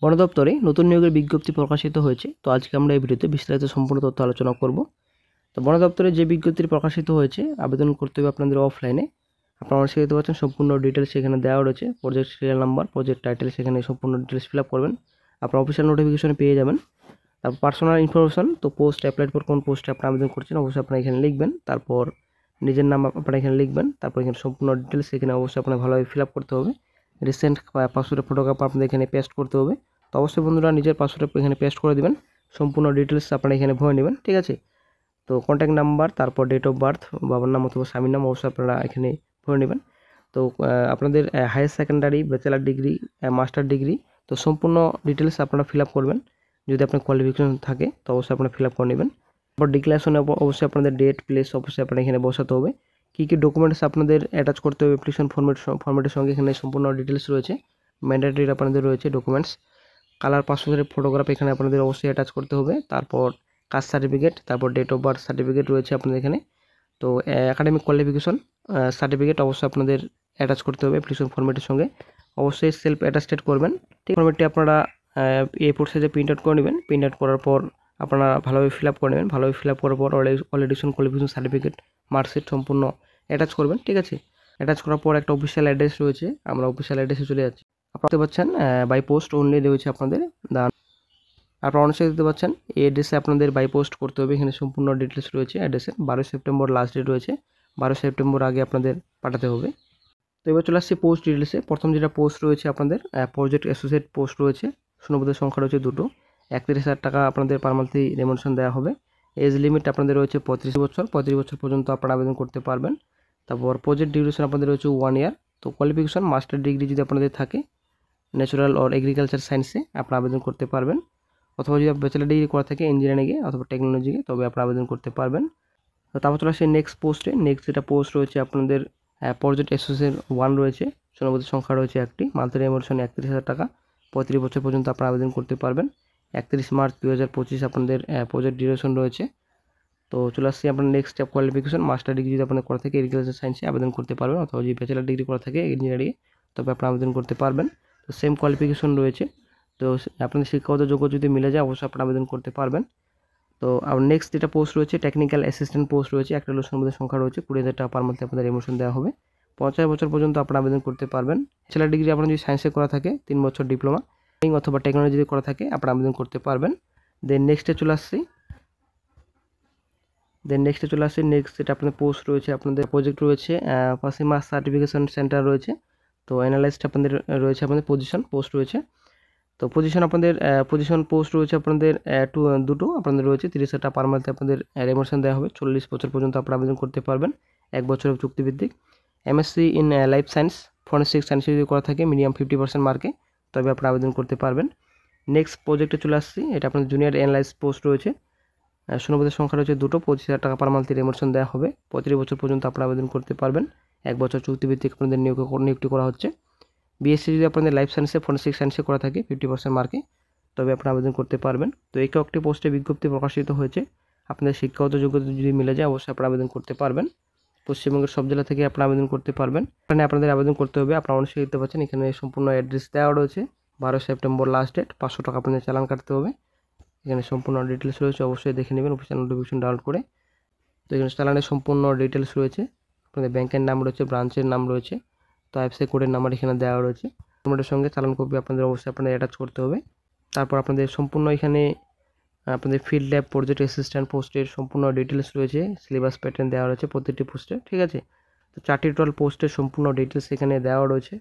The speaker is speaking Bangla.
বন দপ্তরে নতুন নিয়োগের বিজ্ঞপ্তি প্রকাশিত হয়েছে। তো আজকে আমরা এই ভিডিওতে বিস্তারিত সম্পূর্ণ তথ্য আলোচনা করব। তো বন দপ্তরে যে বিজ্ঞপ্তি প্রকাশিত হয়েছে, আবেদন করতে হবে আপনাদের অফলাইনে। আপনারা অবশ্যই দেখতে পাচ্ছেন সম্পূর্ণ ডিটেলস সেখানে দেওয়া রয়েছে। Project serial number, project title, সেখানে সম্পূর্ণ ডিটেলস ফিল আপ করবেন। আপনার অফিসিয়াল নোটিফিকেশন পেয়ে যাবেন। তারপর পার্সোনাল ইনফরমেশন, তো পোস্ট অ্যাপ্লাইড ফর কোন পোস্টে আপনি আবেদন করছেন অবশ্যই আপনারা এখানে লিখবেন। তারপর নিজের নাম আপনারা এখানে লিখবেন। তারপর এখানে সম্পূর্ণ ডিটেলস সেখানে অবশ্যই আপনার ভালোভাবে ফিল আপ করতে হবে। রিসেন্ট পাসপোর্টের ফটোগ্রাফ আপনাদের এখানে পেস্ট করতে হবে। তো অবশ্যই বন্ধুরা নিজের পাসওয়ার্ড এখানে পেস্ট করে দিবেন। সম্পূর্ণ ডিটেলস আপনারা এখানে ভরে নেবেন, ঠিক আছে। তো কন্ট্যাক্ট নাম্বার, তারপর ডেট অফ বার্থ, বাবার নাম অথবা স্বামীর নাম অবশ্যই আপনারা এখানে ভরে নেবেন। তো আপনাদের higher secondary, bachelor degree, master degree, তো সম্পূর্ণ ডিটেলস আপনারা ফিল আপ করবেন। যদি আপনার কোয়ালিফিকেশন থাকে তো অবশ্যই আপনারা ফিল আপ করে নেবেন। তারপর ডিক্লারেশনে অবশ্যই আপনাদের ডেট, প্লেস অবশ্যই আপনারা এখানে বসাতে হবে। কী কী ডকুমেন্টস আপনাদের অ্যাটাচ করতে হবে অ্যাপ্লিকেশন ফর্মেটের সঙ্গে এখানে সম্পূর্ণ ডিটেলস রয়েছে। ম্যান্ডেটরি আপনাদের রয়েছে ডকুমেন্টস। কালার পাসপোর্টের ফটোগ্রাফ এখানে আপনাদের অবশ্যই অ্যাটাচ করতে হবে। তারপর কাস্ট সার্টিফিকেট, তারপর ডেট অফ বার্থ সার্টিফিকেট রয়েছে আপনাদের এখানে। তো একাডেমিক কোয়ালিফিকেশন সার্টিফিকেট অবশ্যই আপনাদের অ্যাটাচ করতে হবে অ্যাপ্লিকেশন ফর্মেটের সঙ্গে। অবশ্যই সেলফ অ্যাটাস্টেড করবেন। ঠিক ফর্মেটটি আপনারা A4 সাইজে প্রিন্ট আউট করে নেবেন। প্রিন্ট আউট করার পর আপনারা ভালোভাবে ফিল আপ করে নেবেন। ভালোভাবে ফিল আপ করার পর all education qualification certificate, marksheet সম্পূর্ণ অ্যাটাচ করবেন, ঠিক আছে। অ্যাটাচ করার পর একটা অফিসিয়াল অ্যাড্রেস রয়েছে, আমরা অফিসিয়াল অ্যাড্রেসে চলে যাচ্ছি। আপনারা দেখতে পাচ্ছেন বাই পোস্ট অনলি রয়েছে আপনাদের দান। আপনারা অনেক দেখতে পাচ্ছেন এই অ্যাড্রেসে আপনাদের বাই পোস্ট করতে হবে। এখানে সম্পূর্ণ ডিটেলস রয়েছে অ্যাড্রেসের। 12 সেপ্টেম্বর লাস্ট ডেট রয়েছে, 12 সেপ্টেম্বর আগে আপনাদের পাঠাতে হবে। তো এবার চলে আসছে পোস্ট ডিটেলসে। প্রথম যেটা পোস্ট রয়েছে আপনাদের প্রজেক্ট অ্যাসোসিয়েট পোস্ট রয়েছে। শূন্যপদের সংখ্যা রয়েছে 2টো। 31,000 টাকা আপনাদের পার মান্থলি রেমুনেশন দেওয়া হবে। এজ লিমিট আপনাদের রয়েছে 35 বছর। 35 বছর পর্যন্ত আপনারা আবেদন করতে পারবেন। তারপর প্রজেক্ট ডিউরেশন আপনাদের রয়েছে 1 ইয়ার। তো কোয়ালিফিকেশন মাস্টার ডিগ্রি যদি আপনাদের থাকে ন্যাচারাল অর এগ্রিকালচার সায়েন্সে আপনারা আবেদন করতে পারবেন, অথবা যদি ব্যাচেলার ডিগ্রি করা থাকে ইঞ্জিনিয়ারিংয়ে অথবা টেকনোলজিকে, তবে আপনারা আবেদন করতে পারবেন। তো তারপর চলে আসে নেক্সট পোস্টে। নেক্সট যেটা পোস্ট রয়েছে আপনাদের প্রজেক্ট অ্যাসোসিয়েট 1 রয়েছে। শূন্যপদের সংখ্যা রয়েছে 1টি। মান্থলি রেমুনেশন 31,000 টাকা। 35 বছর পর্যন্ত আপনারা আবেদন করতে পারবেন। 31 মার্চ 2025 আপনাদের প্রজেক্ট ডিউরেশন রয়েছে। তো চলে আসছি আপনার next step qualification. Master degree যদি আপনার করা থাকে এগ্রিকালচার সায়েন্সে আবেদন করতে পারবেন, অথবা যদি ব্যাচেলার ডিগ্রি করা থাকে ইঞ্জিনিয়ারিংয়ে তবে আপনারা আবেদন করতে পারবেন। তো সেম কোয়ালিফিকেশন রয়েছে। তো আপনাদের শিক্ষাগত যোগ্যতা যদি মিলে যায় অবশ্যই আপনারা আবেদন করতে পারবেন। তো আর নেক্সট যেটা পোস্ট রয়েছে টেকনিক্যাল অ্যাসিস্ট্যান্ট পোস্ট রয়েছে। একটা শূন্যপদের সংখ্যা রয়েছে। 20,000 টাকা পার মান্থে আপনাদের রেমুনেশন দেওয়া হবে। 50 বছর পর্যন্ত আপনারা আবেদন করতে পারবেন। ব্যাচেলার ডিগ্রি আপনার যদি সায়েন্সে করা থাকে 3 বছর ডিপ্লোমা অথবা টেকনোলজি যদি করা থাকে আপনারা আবেদন করতে পারবেন। দেন নেক্সটে চলে আসছি। নেক্সট যেটা আপনাদের পোস্ট রয়েছে, আপনাদের প্রজেক্ট রয়েছে পাসিমা সার্টিফিকেশন সেন্টার রয়েছে। তো অ্যানালাইস্ট আপনাদের রয়েছে, আপনাদের পজিশন পোস্ট রয়েছে। তো পজিশন আপনাদের পোস্ট রয়েছে আপনাদের দুটো আপনাদের রয়েছে। 30,000 টাকা পার মান্থে আপনাদের রেমুনেশন দেওয়া হবে। 40 বছর পর্যন্ত আপনারা আবেদন করতে পারবেন, 1 বছরের চুক্তিভিত্তিক। MSc in life science, forensic science যদি করা থাকে মিনিমাম 50% মার্কে তবে আপনারা আবেদন করতে পারবেন। নেক্সট প্রজেক্টে চলে আসছি। এটা আপনাদের জুনিয়র অ্যানালাইস্ট পোস্ট রয়েছে। শূন্যপদের সংখ্যা রয়েছে 2টো। 25,000 টাকা পার মান্থলি রেমুনেশন দেওয়া হবে। 35 বছর পর্যন্ত আপনারা আবেদন করতে পারবেন, 1 বছর চুক্তিভিত্তিক আপনাদের নিযুক্তি করা হচ্ছে। বিএসসি যদি আপনাদের লাইফ সায়েন্সে, ফরেনসিক সায়েন্সে করা থাকে 50% মার্কে তবে আপনারা আবেদন করতে পারবেন। তো এই কয়েকটি পোস্টে বিজ্ঞপ্তি প্রকাশিত হয়েছে। আপনাদের শিক্ষাগত যোগ্যতা যদি মিলে যায় অবশ্যই আপনারা আবেদন করতে পারবেন। পশ্চিমবঙ্গের সব জেলা থেকে আপনারা আবেদন করতে পারবেন। এখানে আপনাদের আবেদন করতে হবে। আপনারা অবশ্যই দেখতে পাচ্ছেন এখানে সম্পূর্ণ অ্যাড্রেস দেওয়া রয়েছে। 12 সেপ্টেম্বর লাস্ট ডেট। 500 টাকা আপনাদের চালান কাটতে হবে। এখানে সম্পূর্ণ ডিটেলস রয়েছে, অবশ্যই দেখে নেবেন অফিসিয়াল নোটিফিকেশন ডাউনলোড করে। তো এখানে চালানের সম্পূর্ণ ডিটেলস রয়েছে। আপনাদের ব্যাংকের নাম রয়েছে, ব্রাঞ্চের নাম রয়েছে। তো আইএফএসসি কোডের নাম্বার এখানে দেওয়া রয়েছে। ফর্মেটের সঙ্গে চালান কপি আপনাদের অবশ্যই আপনাদের অ্যাটাচ করতে হবে। তারপর আপনাদের সম্পূর্ণ এখানে আপনাদের ফিল্ড ল্যাব প্রজেক্ট অ্যাসিস্ট্যান্ট পোস্টের সম্পূর্ণ ডিটেলস রয়েছে। সিলেবাস প্যাটার্ন দেওয়া রয়েছে প্রতিটি পোস্টে, ঠিক আছে। তো 4টি টোটাল পোস্টের সম্পূর্ণ ডিটেলস এখানে দেওয়া রয়েছে।